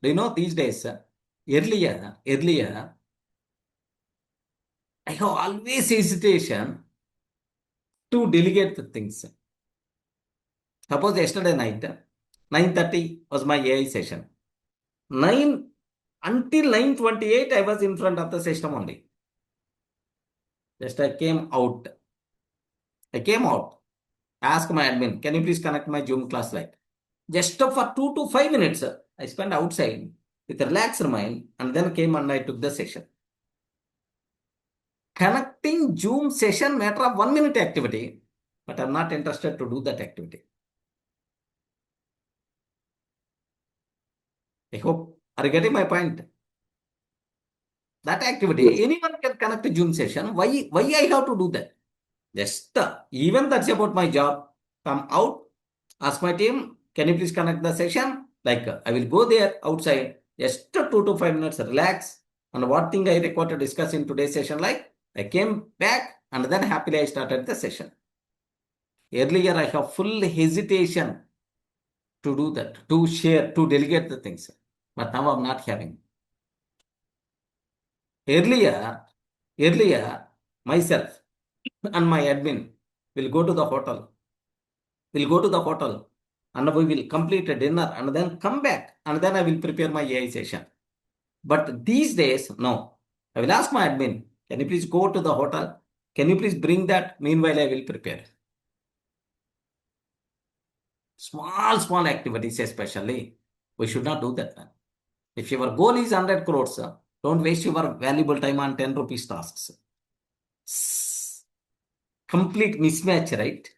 Do you know these days, earlier, I have always hesitation to delegate the things. Suppose yesterday night, 9:30 was my AI session. 9 until 9:28, I was in front of the system only. Just I came out. Ask my admin, can you please connect my Zoom class light? Just for 2 to 5 minutes, I spent outside with a relaxed mind and then came and I took the session. Connecting Zoom session matter of 1 minute activity, but I'm not interested to do that activity. I hope, are you getting my point? That activity, anyone can connect a Zoom session. Why I have to do that? Just even that's about my job. Come out, ask my team, can you please connect the session? Like I will go there outside, just 2 to 5 minutes, relax. And what thing I required to discuss in today's session, like I came back and then happily I started the session. Earlier I have full hesitation to do that, to share, to delegate the things. But now I'm not having. Earlier, myself and my admin will go to the hotel. We'll go to the hotel and we will complete a dinner and then come back and then I will prepare my AI session. But these days, no. I will ask my admin, can you please go to the hotel? Can you please bring that? Meanwhile, I will prepare. Small activities especially. We should not do that. If your goal is 100 crores, don't waste your valuable time on 10 rupees tasks. Complete mismatch, right?